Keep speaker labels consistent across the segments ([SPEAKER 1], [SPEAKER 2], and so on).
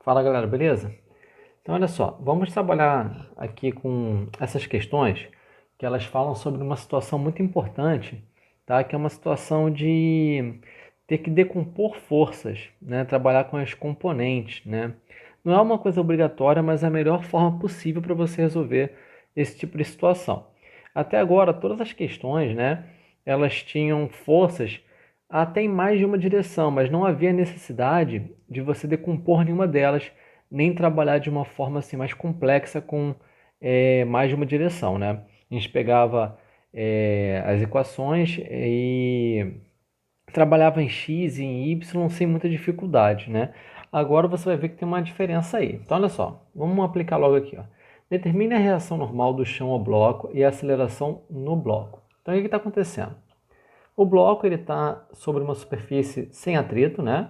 [SPEAKER 1] Fala galera, beleza? Então olha só, vamos trabalhar aqui com essas questões que elas falam sobre uma situação muito importante, tá? Que é uma situação de ter que decompor forças, né? Trabalhar com as componentes, né? Não é uma coisa obrigatória, mas é a melhor forma possível para você resolver esse tipo de situação. Até agora, todas as questões, né? Elas tinham forças até em mais de uma direção, mas não havia necessidade de você decompor nenhuma delas, nem trabalhar de uma forma assim mais complexa com mais de uma direção, né? A gente pegava as equações e trabalhava em x e em y sem muita dificuldade, né? Agora você vai ver que tem uma diferença aí. Então olha só, vamos aplicar logo aqui, ó. Determine a reação normal do chão ao bloco e a aceleração no bloco. Então o que está acontecendo? O bloco ele está sobre uma superfície sem atrito, né?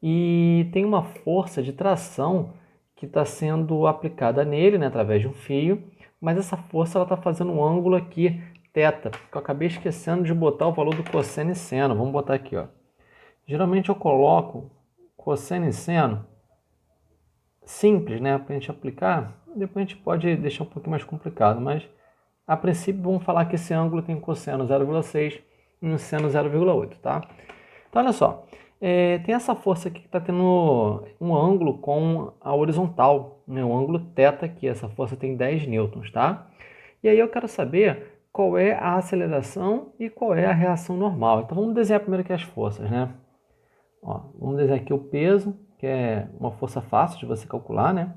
[SPEAKER 1] E tem uma força de tração que está sendo aplicada nele, né, através de um fio, mas essa força ela está fazendo um ângulo aqui, θ, que eu acabei esquecendo de botar o valor do cosseno e seno. Vamos botar aqui, ó. Geralmente eu coloco cosseno e seno simples, né, para a gente aplicar. Depois a gente pode deixar um pouquinho mais complicado, mas a princípio vamos falar que esse ângulo tem cosseno 0,6 e um seno 0,8, tá? Então olha só, tem essa força aqui que está tendo um ângulo com a horizontal, né? Um ângulo θ aqui, essa força tem 10 newtons, tá? E aí eu quero saber qual é a aceleração e qual é a reação normal. Então vamos desenhar primeiro aqui as forças, né? Ó, vamos desenhar aqui o peso, que é uma força fácil de você calcular, né?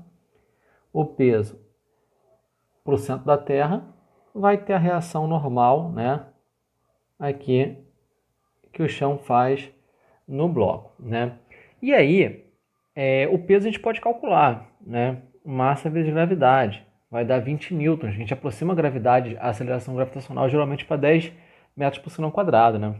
[SPEAKER 1] O peso para o centro da Terra vai ter a reação normal, né? Aqui que o chão faz no bloco, né? E aí, o peso a gente pode calcular, né? Massa vezes gravidade, vai dar 20 newtons. A gente aproxima a gravidade, a aceleração gravitacional, geralmente para 10 metros por segundo ao quadrado, né?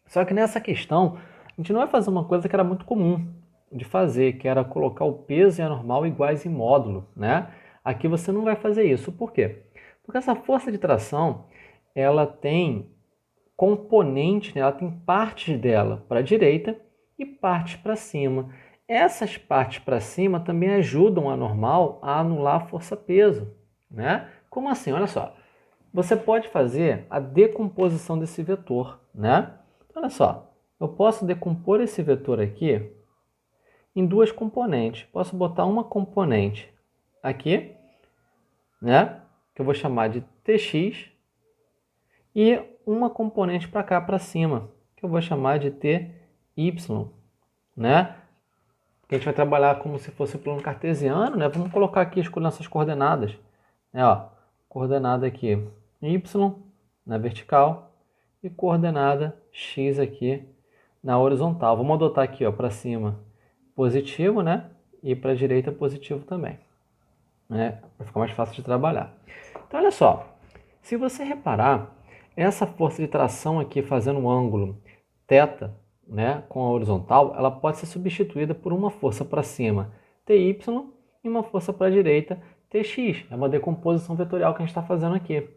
[SPEAKER 1] Só que nessa questão, a gente não vai fazer uma coisa que era muito comum de fazer, que era colocar o peso e a normal iguais em módulo, né? Aqui você não vai fazer isso. Por quê? Porque essa força de tração, ela tem componentes, né? Ela tem partes dela para a direita e partes para cima. Essas partes para cima também ajudam a normal a anular a força-peso, né? Como assim? Olha só. Você pode fazer a decomposição desse vetor, né? Olha só. Eu posso decompor esse vetor aqui em duas componentes. Posso botar uma componente aqui, né? Que eu vou chamar de Tx e uma componente para cá, para cima, que eu vou chamar de TY, né? Que a gente vai trabalhar como se fosse plano cartesiano, né? Vamos colocar aqui escolhendo essas coordenadas, né? Ó, coordenada aqui Y na vertical e coordenada X aqui na horizontal. Vamos adotar aqui, ó, para cima positivo, né? E para a direita positivo também, né? Para ficar mais fácil de trabalhar. Então, olha só, se você reparar, essa força de tração aqui fazendo um ângulo θ, né, com a horizontal, ela pode ser substituída por uma força para cima, TY, e uma força para a direita, TX. É uma decomposição vetorial que a gente está fazendo aqui.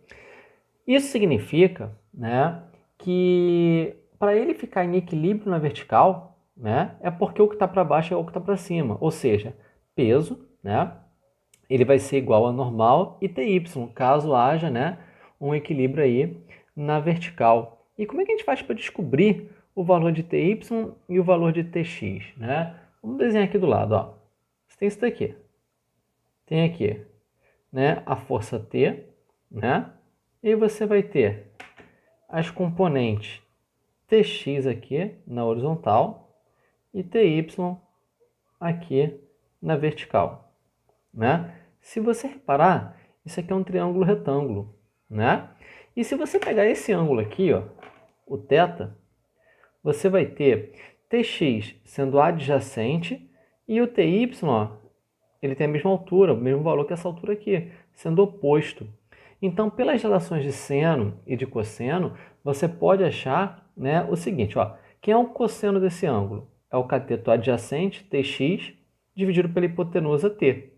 [SPEAKER 1] Isso significa, né, que para ele ficar em equilíbrio na vertical, né, é porque o que está para baixo é o que está para cima. Ou seja, peso, né, ele vai ser igual a normal e TY, caso haja, né, um equilíbrio aí na vertical. E como é que a gente faz para descobrir o valor de TY e o valor de TX, né? Vamos desenhar aqui do lado, ó. Você tem isso daqui. Tem aqui, né, a força T, né? E você vai ter as componentes TX aqui na horizontal e TY aqui na vertical, né? Se você reparar, isso aqui é um triângulo retângulo, né? E se você pegar esse ângulo aqui, ó, o θ, você vai ter Tx sendo adjacente e o Ty, ó, ele tem a mesma altura, o mesmo valor que essa altura aqui, sendo oposto. Então, pelas relações de seno e de cosseno, você pode achar, né, o seguinte, ó, quem é o cosseno desse ângulo? É o cateto adjacente, Tx, dividido pela hipotenusa t.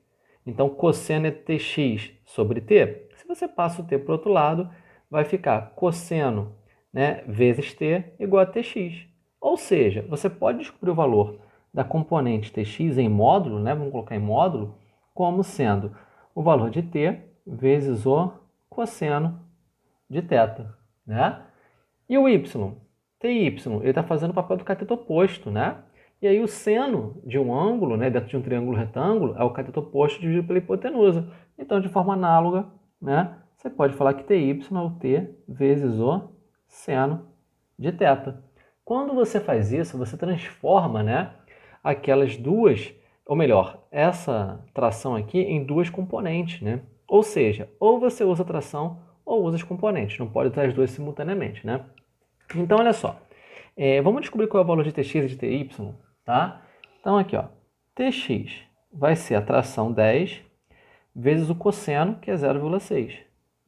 [SPEAKER 1] Então, cosseno é Tx sobre t. Se você passa o t para o outro lado, vai ficar cosseno, né, vezes t igual a Tx. Ou seja, você pode descobrir o valor da componente tx em módulo, né? Vamos colocar em módulo, como sendo o valor de t vezes o cosseno de θ, né? E o y? Ty, ele está fazendo o papel do cateto oposto, né? E aí o seno de um ângulo, né, dentro de um triângulo retângulo, é o cateto oposto dividido pela hipotenusa. Então, de forma análoga, né, você pode falar que Ty é o t vezes o seno de θ. Quando você faz isso, você transforma, né, aquelas duas, ou melhor, essa tração aqui em duas componentes, né? Ou seja, ou você usa a tração ou usa as componentes, não pode usar as duas simultaneamente, né? Então, olha só, vamos descobrir qual é o valor de Tx e de Ty, tá? Então, aqui, ó, Tx vai ser a tração 10 vezes o cosseno, que é 0,6,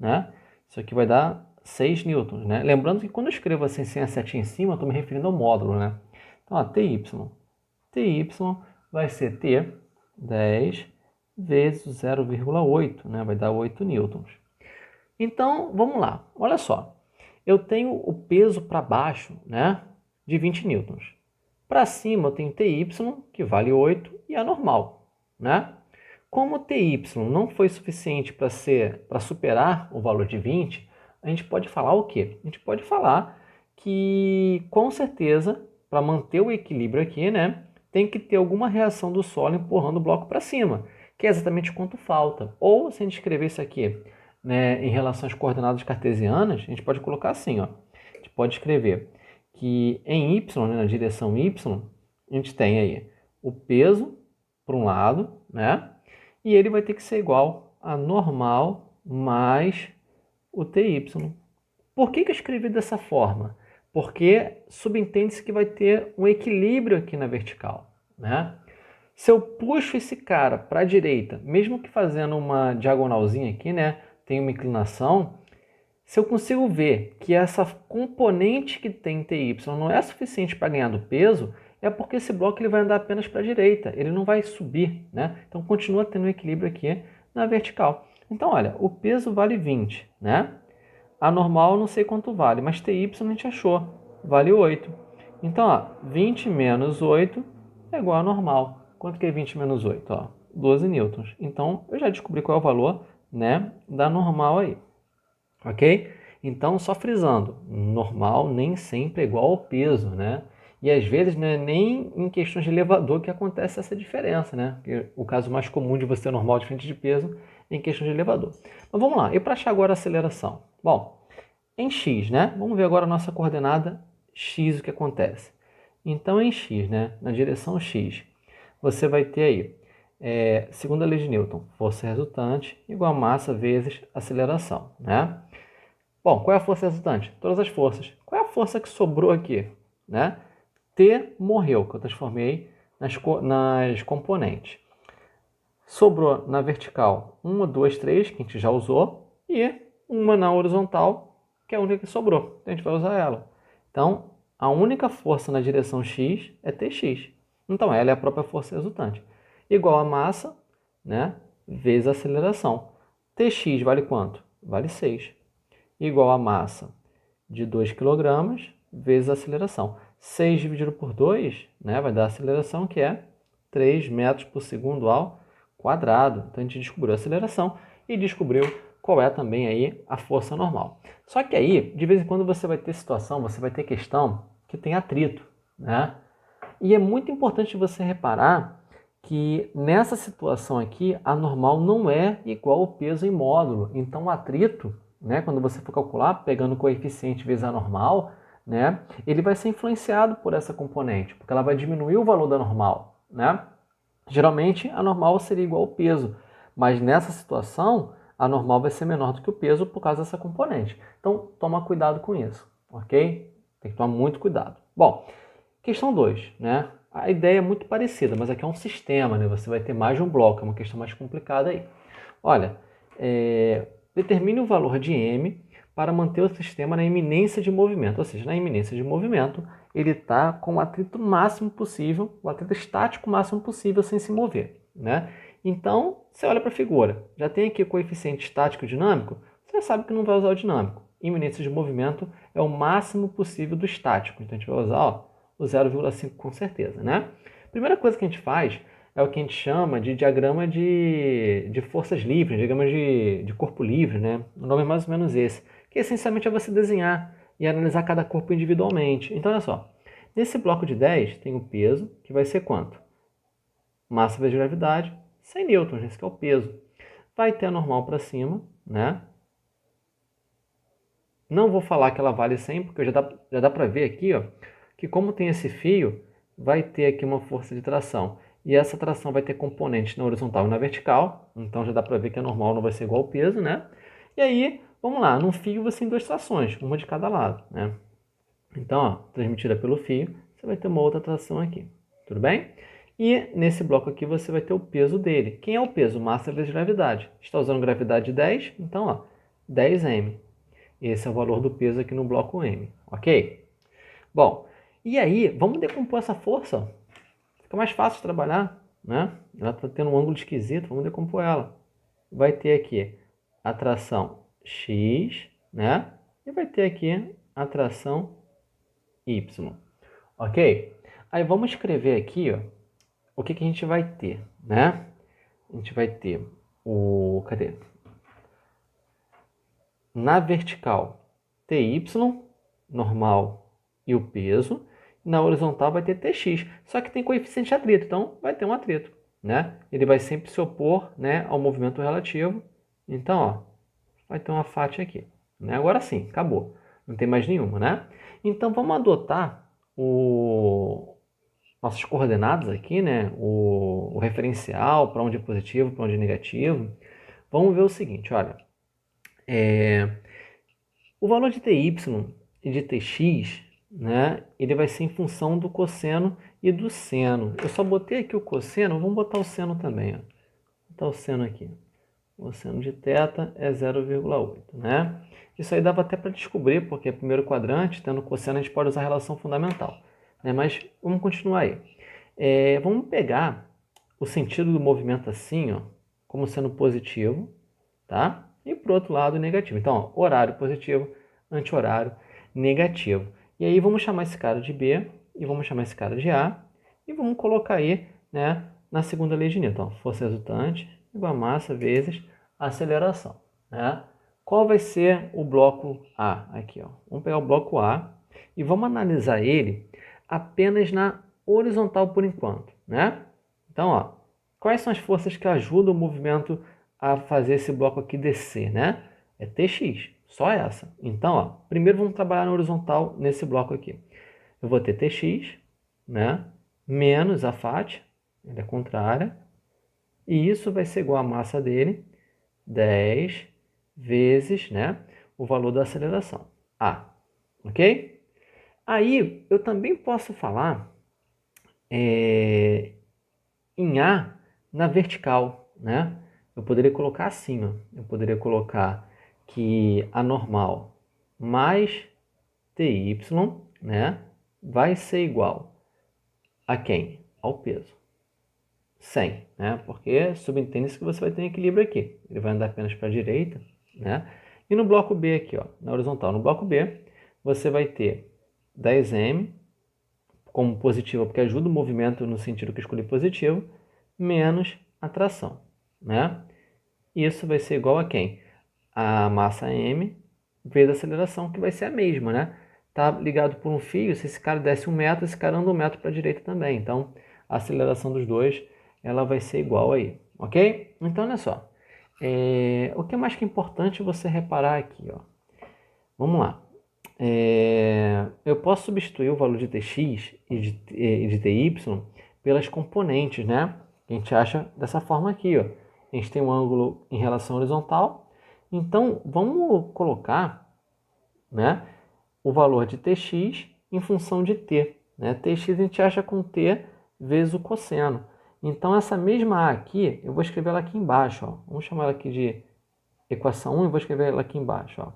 [SPEAKER 1] né? Isso aqui vai dar 6 newtons, né? Lembrando que quando eu escrevo assim, sem a setinha em cima, eu estou me referindo ao módulo, né? Então, ó, Ty vai ser T 10 vezes 0,8, né? Vai dar 8 newtons. Então, vamos lá. Olha só. Eu tenho o peso para baixo, né, de 20 newtons. Para cima eu tenho Ty, que vale 8, e é normal, né? Como Ty não foi suficiente para superar o valor de 20, a gente pode falar o quê? A gente pode falar que, com certeza, para manter o equilíbrio aqui, né, tem que ter alguma reação do solo empurrando o bloco para cima, que é exatamente quanto falta. Ou, se a gente escrever isso aqui, né, em relação às coordenadas cartesianas, a gente pode colocar assim, ó. A gente pode escrever que em y, né, na direção y, a gente tem aí o peso para um lado, né? E ele vai ter que ser igual a normal mais o Ty. Por que eu escrevi dessa forma? Porque subentende-se que vai ter um equilíbrio aqui na vertical, né? Se eu puxo esse cara para a direita, mesmo que fazendo uma diagonalzinha aqui, né, tem uma inclinação, se eu consigo ver que essa componente que tem Ty não é suficiente para ganhar do peso, é porque esse bloco ele vai andar apenas para a direita, ele não vai subir, né? Então continua tendo um equilíbrio aqui na vertical. Então, olha, o peso vale 20, né? A normal não sei quanto vale, mas Ty a gente achou, vale 8. Então, ó, 20 menos 8 é igual a normal. Quanto que é 20 menos 8? Ó, 12 newtons. Então, eu já descobri qual é o valor, né, da normal aí. Ok? Então, só frisando, normal nem sempre é igual ao peso, né? E às vezes não é nem em questões de elevador que acontece essa diferença, né? Porque o caso mais comum de você ter normal diferente de peso é em questões de elevador. Mas vamos lá, e para achar agora a aceleração? Bom, em x, né? Vamos ver agora a nossa coordenada x, o que acontece. Então, em x, né? Na direção x, você vai ter aí, segundo a lei de Newton, força resultante igual a massa vezes aceleração, né? Bom, qual é a força resultante? Todas as forças. Qual é a força que sobrou aqui? Né? T morreu, que eu transformei nas componentes. Sobrou na vertical 1, 2, 3, que a gente já usou, e uma na horizontal, que é a única que sobrou. Então a gente vai usar ela. Então, a única força na direção x é Tx. Então, ela é a própria força resultante. Igual a massa, né, vezes a aceleração. Tx vale quanto? Vale 6. Igual a massa de 2 kg vezes a aceleração. 6 dividido por 2, né, vai dar a aceleração, que é 3 metros por segundo ao quadrado. Então, a gente descobriu a aceleração e descobriu qual é também aí a força normal. Só que aí, de vez em quando, você vai ter situação, você vai ter questão que tem atrito, né? E é muito importante você reparar que nessa situação aqui, a normal não é igual ao peso em módulo. Então, o atrito, né, quando você for calcular, pegando o coeficiente vezes a normal, né, ele vai ser influenciado por essa componente, porque ela vai diminuir o valor da normal, né? Geralmente, a normal seria igual ao peso, mas nessa situação, a normal vai ser menor do que o peso por causa dessa componente. Então, toma cuidado com isso, ok? Tem que tomar muito cuidado. Bom, questão 2, né? A ideia é muito parecida, mas aqui é um sistema, né? Você vai ter mais de um bloco, é uma questão mais complicada aí. Olha, determine o valor de m para manter o sistema na iminência de movimento, ou seja, na iminência de movimento, ele está com o atrito máximo possível, o atrito estático máximo possível sem se mover, né? Então, você olha para a figura, já tem aqui o coeficiente estático dinâmico, você já sabe que não vai usar o dinâmico. Iminência de movimento é o máximo possível do estático, então a gente vai usar, ó, o 0,5 com certeza, né? Primeira coisa que a gente faz é o que a gente chama de diagrama de forças livres, diagrama de corpo livre, né? O nome é mais ou menos esse, que essencialmente é você desenhar e analisar cada corpo individualmente. Então, olha só, nesse bloco de 10 tem o peso, que vai ser quanto? Massa vezes gravidade, 100 newtons, esse que é o peso. Vai ter a normal para cima, né? Não vou falar que ela vale 100, porque já dá para ver aqui, ó, que como tem esse fio, vai ter aqui uma força de tração. E essa tração vai ter componentes na horizontal e na vertical, então já dá para ver que a normal não vai ser igual ao peso, né? E aí, vamos lá, num fio você tem duas trações, uma de cada lado, né? Então, ó, transmitida pelo fio, você vai ter uma outra tração aqui, tudo bem? E nesse bloco aqui você vai ter o peso dele. Quem é o peso? Massa vezes gravidade. Está usando gravidade de 10, então, ó, 10m. Esse é o valor do peso aqui no bloco M, ok? Bom, e aí, vamos decompor essa força. Fica mais fácil de trabalhar, né? Ela está tendo um ângulo esquisito, vamos decompor ela. Vai ter aqui a tração X, né? E vai ter aqui a tração Y, ok? Aí vamos escrever aqui, ó, o que a gente vai ter, né? A gente vai ter o... Cadê? Na vertical, TY, normal e o peso. Na horizontal vai ter TX, só que tem coeficiente de atrito, então vai ter um atrito, né? Ele vai sempre se opor, né, ao movimento relativo. Então, ó, vai ter uma faixa aqui, né? Agora sim, acabou. Não tem mais nenhuma, né? Então vamos adotar nossas coordenadas aqui, né? O referencial, para onde é positivo, para onde é negativo. Vamos ver o seguinte, olha. O valor de ty e de tx, né, ele vai ser em função do cosseno e do seno. Eu só botei aqui o cosseno, vamos botar o seno também. Ó. Vou botar o seno aqui. O seno de θ é 0,8, né? Isso aí dava até para descobrir, porque é primeiro quadrante, tendo cosseno a gente pode usar a relação fundamental. Né? Mas vamos continuar aí. Vamos pegar o sentido do movimento assim, ó, como sendo positivo, tá? E por outro lado, negativo. Então, ó, horário positivo, anti-horário negativo. E aí vamos chamar esse cara de B e vamos chamar esse cara de A e vamos colocar aí, né, na segunda lei de Newton. Força resultante igual a massa vezes a aceleração, né? Qual vai ser o bloco A? Aqui, ó. Vamos pegar o bloco A e vamos analisar ele apenas na horizontal por enquanto, né? Então, ó, quais são as forças que ajudam o movimento a fazer esse bloco aqui descer, né? É TX, só essa. Então, ó, primeiro vamos trabalhar na horizontal nesse bloco aqui. Eu vou ter TX, né? Menos a faixa, ele é contrária, e isso vai ser igual a massa dele, 10 vezes, né, o valor da aceleração, A, ok? Aí, eu também posso falar em A na vertical, né? Eu poderia colocar assim, ó. Eu poderia colocar que a normal mais TY, né, vai ser igual a quem? Ao peso. 100, né? Porque subentende-se que você vai ter equilíbrio aqui. Ele vai andar apenas para a direita, né? E no bloco B aqui, ó, na horizontal, no bloco B, você vai ter 10m como positivo, porque ajuda o movimento no sentido que eu escolhi positivo, menos a tração, né? Isso vai ser igual a quem? A massa m vezes a aceleração, que vai ser a mesma, né? Tá ligado por um fio, se esse cara desce 1 metro, esse cara anda 1 metro para a direita também. Então, a aceleração dos dois, ela vai ser igual aí, ok? Então, olha só. O que mais que é importante você reparar aqui, ó? Vamos lá. Eu posso substituir o valor de Tx e de Ty pelas componentes, né? A gente acha dessa forma aqui, ó. A gente tem um ângulo em relação horizontal. Então, vamos colocar, né, o valor de Tx em função de t. Né? Tx a gente acha com t vezes o cosseno. Então, essa mesma A aqui, eu vou escrever ela aqui embaixo. Ó. Vamos chamar ela aqui de equação 1 e vou escrever ela aqui embaixo. Ó.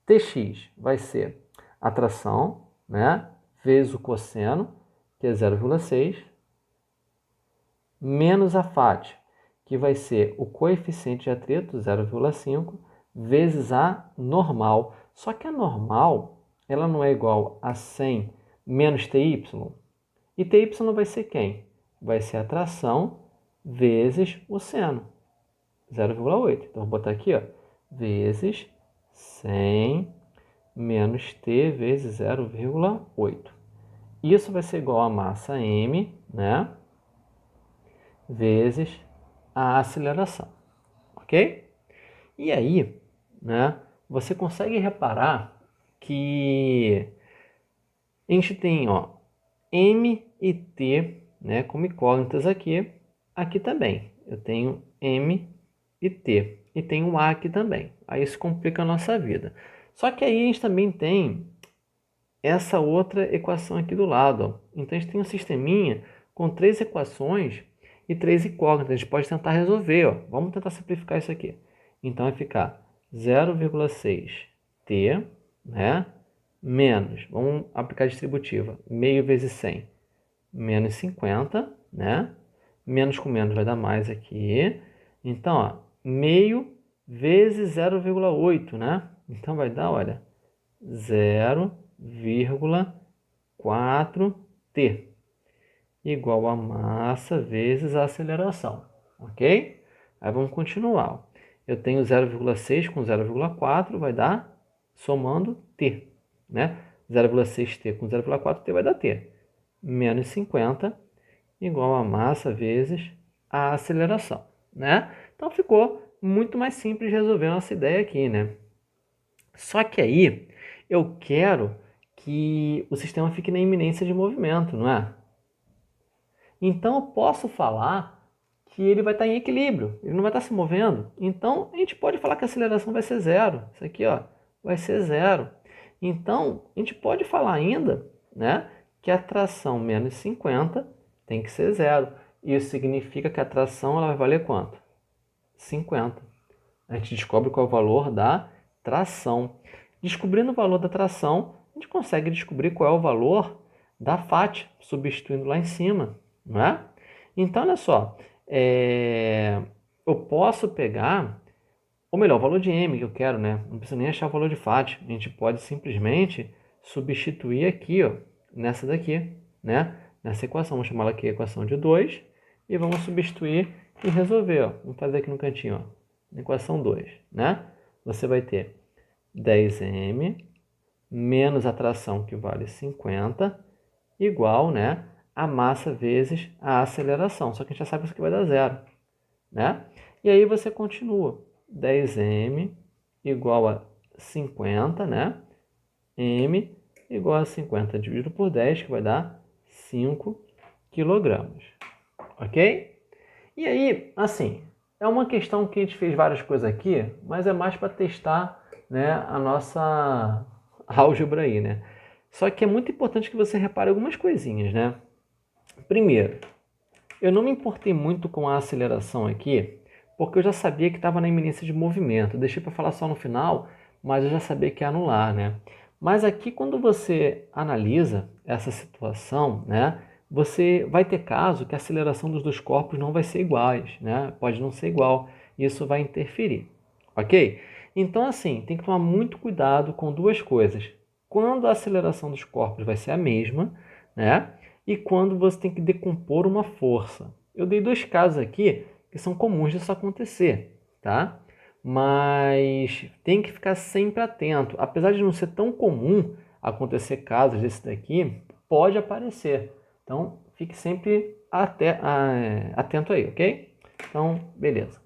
[SPEAKER 1] Tx vai ser a tração, né, vezes o cosseno, que é 0,6, menos a faixa, que vai ser o coeficiente de atrito, 0,5, vezes a normal. Só que a normal, ela não é igual a 100 menos TY? E ty vai ser quem? Vai ser a tração vezes o seno, 0,8. Então, vou botar aqui, ó, vezes 100 menos t vezes 0,8. Isso vai ser igual a massa m, né, vezes a aceleração, ok? E aí, né, você consegue reparar que a gente tem, ó, m e t, né, como incógnitas aqui, aqui também. Eu tenho m e t, e tem um a aqui também. Aí isso complica a nossa vida. Só que aí a gente também tem essa outra equação aqui do lado, ó. Então a gente tem um sisteminha com 3 equações e 3 incógnitas. A gente pode tentar resolver, ó. Vamos tentar simplificar isso aqui. Então vai ficar 0,6t, né, menos, vamos aplicar a distributiva, meio vezes 100, menos 50, né? Menos com menos vai dar mais aqui. Então, ó, meio vezes 0,8, né? Então vai dar, olha, 0,4t, igual a massa vezes a aceleração, ok? Aí vamos continuar. Eu tenho 0,6 com 0,4, vai dar, somando t, né? 0,6t com 0,4t vai dar t. Menos 50 igual a massa vezes a aceleração, né? Então ficou muito mais simples de resolver nossa ideia aqui, né? Só que aí eu quero que o sistema fique na iminência de movimento, não é? Então eu posso falar que ele vai estar em equilíbrio, ele não vai estar se movendo. Então a gente pode falar que a aceleração vai ser zero. Isso aqui, ó, vai ser zero. Então a gente pode falar ainda, né, que a tração menos 50 tem que ser zero. Isso significa que a tração ela vai valer quanto? 50. A gente descobre qual é o valor da tração. Descobrindo o valor da tração, a gente consegue descobrir qual é o valor da FAT, substituindo lá em cima, não é? Então, olha só, eu posso pegar, ou melhor, o valor de M que eu quero, né? Não precisa nem achar o valor de FAT. A gente pode simplesmente substituir aqui, ó, nessa daqui, né? Nessa equação, vamos chamar ela aqui equação de 2, e vamos substituir e resolver, ó. Vamos fazer aqui no cantinho, ó, equação 2, né? Você vai ter 10m menos a tração, que vale 50, igual, né, a massa vezes a aceleração. Só que a gente já sabe que isso aqui vai dar zero, né? E aí você continua. 10m igual a 50, né? M igual a 50 dividido por 10, que vai dar 5 quilogramas. Ok? E aí, assim, é uma questão que a gente fez várias coisas aqui, mas é mais para testar, né, a nossa álgebra aí, né? Só que é muito importante que você repare algumas coisinhas, né? Primeiro, eu não me importei muito com a aceleração aqui, porque eu já sabia que estava na iminência de movimento. Eu deixei para falar só no final, mas eu já sabia que ia anular, né? Mas aqui, quando você analisa essa situação, né, você vai ter caso que a aceleração dos dois corpos não vai ser iguais, né? Pode não ser igual. Isso vai interferir, ok? Então, assim, tem que tomar muito cuidado com duas coisas. Quando a aceleração dos corpos vai ser a mesma, né? E quando você tem que decompor uma força. Eu dei dois casos aqui que são comuns disso acontecer, tá? Mas tem que ficar sempre atento. Apesar de não ser tão comum acontecer casos desse daqui, pode aparecer. Então, fique sempre atento aí, ok? Então, beleza.